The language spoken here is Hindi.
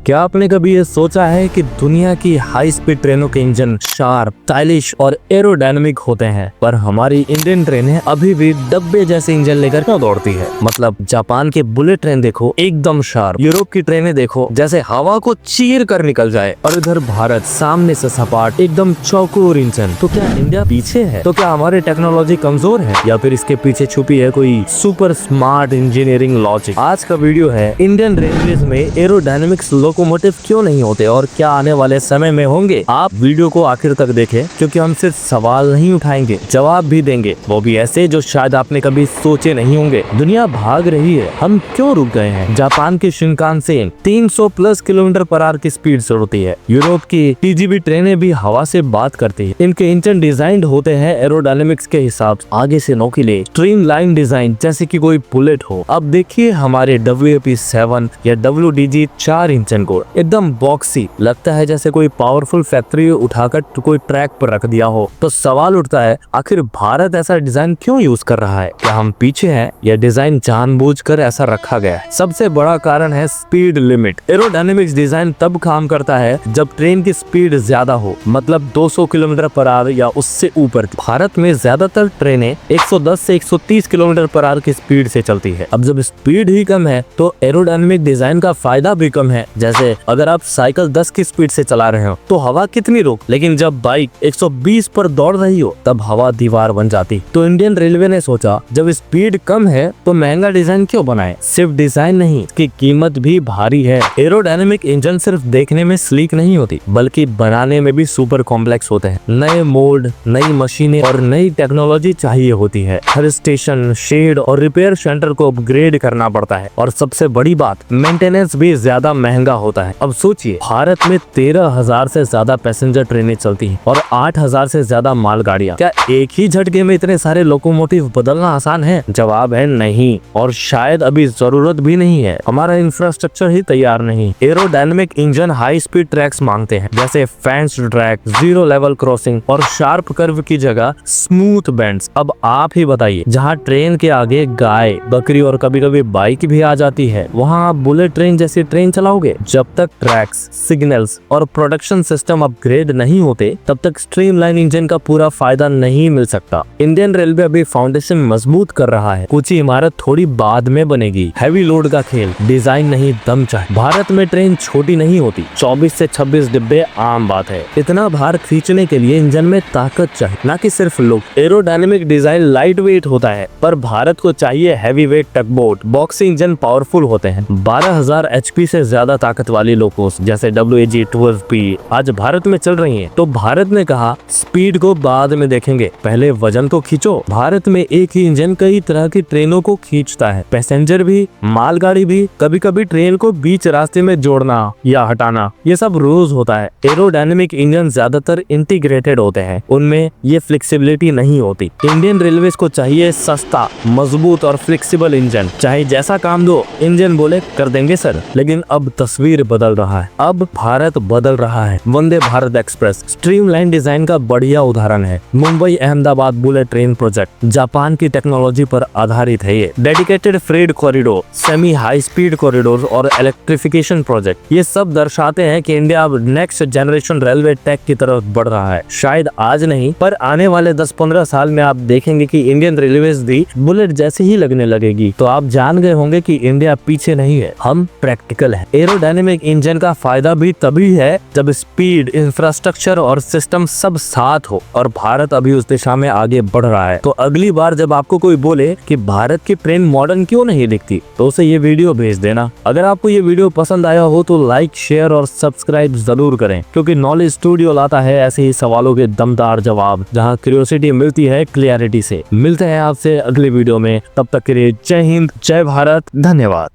क्या आपने कभी ये सोचा है कि दुनिया की हाई स्पीड ट्रेनों के इंजन शार्प, स्टाइलिश और एरोडायनामिक होते हैं, पर हमारी इंडियन ट्रेनें अभी भी डब्बे जैसे इंजन लेकर क्यों दौड़ती है? मतलब जापान के बुलेट ट्रेन देखो एकदम शार्प, यूरोप की ट्रेनें देखो जैसे हवा को चीर कर निकल जाए, और इधर भारत सामने से सपाट एकदम चौकोर इंजन। तो क्या इंडिया पीछे है? तो क्या हमारी टेक्नोलॉजी कमजोर है, या फिर इसके पीछे छुपी है कोई सुपर स्मार्ट इंजीनियरिंग लॉजिक? आज का वीडियो है इंडियन रेलवेज में एरोडायनामिक्स लोकोमोटिव क्यों नहीं होते और क्या आने वाले समय में होंगे। आप वीडियो को आखिर तक देखें, क्योंकि हम सिर्फ सवाल नहीं उठाएंगे, जवाब भी देंगे, वो भी ऐसे जो शायद आपने कभी सोचे नहीं होंगे। दुनिया भाग रही है, हम क्यों रुक गए हैं? जापान की Shinkansen 300 plus kilometre per hour की स्पीड से उड़ती है। यूरोप की टीजीवी ट्रेनें भी हवा से बात करती है। इनके इंजन डिजाइन होते हैं एरोडायनामिक्स के हिसाब से, आगे से नोकीले स्ट्रीमलाइन डिजाइन, जैसे कि कोई बुलेट हो। अब देखिए हमारे WAP7 या WDG4 इंजन को, एकदम बॉक्सी लगता है, जैसे कोई पावरफुल फैक्ट्री उठाकर कोई ट्रैक पर रख दिया हो। तो सवाल उठता है, आखिर भारत ऐसा डिजाइन क्यों यूज कर रहा है? क्या हम पीछे हैं या डिजाइन जानबूझकर ऐसा रखा गया है? सबसे बड़ा कारण है स्पीड लिमिट। एरोडायनामिक्स डिजाइन तब काम करता है जब ट्रेन की स्पीड ज्यादा हो, मतलब 200 किलोमीटर पर आवर या उससे ऊपर। भारत में ज्यादातर ट्रेनें 110 से 130 किलोमीटर पर आवर की स्पीड से चलती है। अब जब स्पीड ही कम है तो एरोडायनामिक डिजाइन का फायदा भी कम है। जैसे अगर आप साइकिल 10 की स्पीड से चला रहे हो तो हवा कितनी रोक, लेकिन जब बाइक 120 पर दौड़ रही हो तब हवा दीवार बन जाती। तो इंडियन रेलवे ने सोचा, जब स्पीड कम है तो महंगा डिजाइन क्यों बनाए? सिर्फ डिजाइन नहीं, इसकी कीमत भी भारी है। एरोडायनामिक इंजन सिर्फ देखने में स्लीक नहीं होती, बल्कि बनाने में भी सुपर कॉम्प्लेक्स होते हैं। नए मोल्ड, नई मशीनें और नई टेक्नोलॉजी चाहिए होती है। हर स्टेशन, शेड और रिपेयर सेंटर को अपग्रेड करना पड़ता है, और सबसे बड़ी बात, मेंटेनेंस भी ज्यादा महंगा होता है। अब सोचिए, भारत में 13,000 से ज्यादा पैसेंजर ट्रेनें चलती हैं और 8,000 से ज्यादा मालगाड़ियां। क्या एक ही झटके में इतने सारे लोकोमोटिव बदलना आसान है? जवाब है नहीं, और शायद अभी जरूरत भी नहीं है। हमारा इंफ्रास्ट्रक्चर ही तैयार नहीं। Aerodynamic engine high speed tracks मांगते हैं, जैसे fenced track, zero level crossing और शार्प कर्व की जगह स्मूथ बेंड्स। अब आप ही बताइए, जहाँ ट्रेन के आगे गाय, बकरी और कभी कभी बाइक भी आ जाती है, वहाँ आप बुलेट ट्रेन जैसी ट्रेन चलाओगे? जब तक ट्रैक्स, सिग्नल्स और प्रोडक्शन सिस्टम अपग्रेड नहीं होते, तब तक स्ट्रीमलाइन इंजन का पूरा फायदा नहीं मिल सकता। इंडियन रेलवे अभी फाउंडेशन मजबूत कर रहा है, कुछ इमारत थोड़ी बाद में बनेगी। हैवी लोड का खेल, डिजाइन नहीं दम चाहिए। भारत में ट्रेन छोटी नहीं होती, 24 से 26 डिब्बे आम बात है। इतना भार खींचने के लिए इंजन में ताकत चाहिए, ना कि सिर्फ look. Aerodynamic design light weight होता है, पर भारत को चाहिए heavy weight tugboat. Boxy engine powerful होते हैं, 12,000 HP से ज्यादा ताकत वाली लोकोस जैसे WAG-12P आज भारत में चल रही हैं। तो भारत ने कहा, स्पीड को बाद में देखेंगे, पहले वजन तो खींचो। भारत में एक ही इंजन कई तरह की ट्रेनों को खींचता है, पैसेंजर भी, मालगाड़ी भी। कभी कभी ट्रेन को बीच रास्ते में जोड़ना या हटाना, ये सब रोज होता है। एरोडायनामिक इंजन ज्यादातर इंटीग्रेटेड होते हैं, उनमें ये फ्लेक्सिबिलिटी नहीं होती। इंडियन रेलवेज को चाहिए सस्ता, मजबूत और फ्लेक्सिबल इंजन। चाहे जैसा काम दो, इंजन बोले कर देंगे सर। लेकिन अब तस्वीर बदल रहा है, अब भारत बदल रहा है। Vande Bharat express streamline design का बढ़िया उदाहरण है। Mumbai Ahmedabad bullet train project Japan की टेक्नोलॉजी पर आधारित है। ये dedicated freight corridor, semi high speed corridor और इलेक्ट्रिफिकेशन प्रोजेक्ट, ये सब दर्शाते हैं कि इंडिया अब नेक्स्ट जनरेशन रेलवे टेक की तरफ बढ़ रहा है। शायद आज नहीं, पर आने वाले 10-15 साल में आप देखेंगे कि इंडियन रेलवेज भी बुलेट जैसी ही लगने लगेगी। तो आप जान गए होंगे कि इंडिया पीछे नहीं है, हम प्रैक्टिकल है। एरोडायनामिक इंजन का फायदा भी तभी है जब स्पीड, इंफ्रास्ट्रक्चर और सिस्टम सब साथ हो, और भारत अभी उस दिशा में आगे बढ़ रहा है। तो अगली बार जब आपको कोई बोले कि भारत की ट्रेन मॉडर्न क्यों नहीं दिखती, तो उसे ये वीडियो भेज देना। अगर आपको ये वीडियो पसंद आया हो तो लाइक, शेयर और सब्सक्राइब जरूर करें, क्योंकि नॉलेज स्टूडियो लाता है ऐसे ही सवालों के दमदार जवाब, जहां क्यूरियोसिटी मिलती है क्लियरिटी से। मिलते हैं आपसे अगले वीडियो में, तब तक के लिए जय हिंद, जय भारत, धन्यवाद।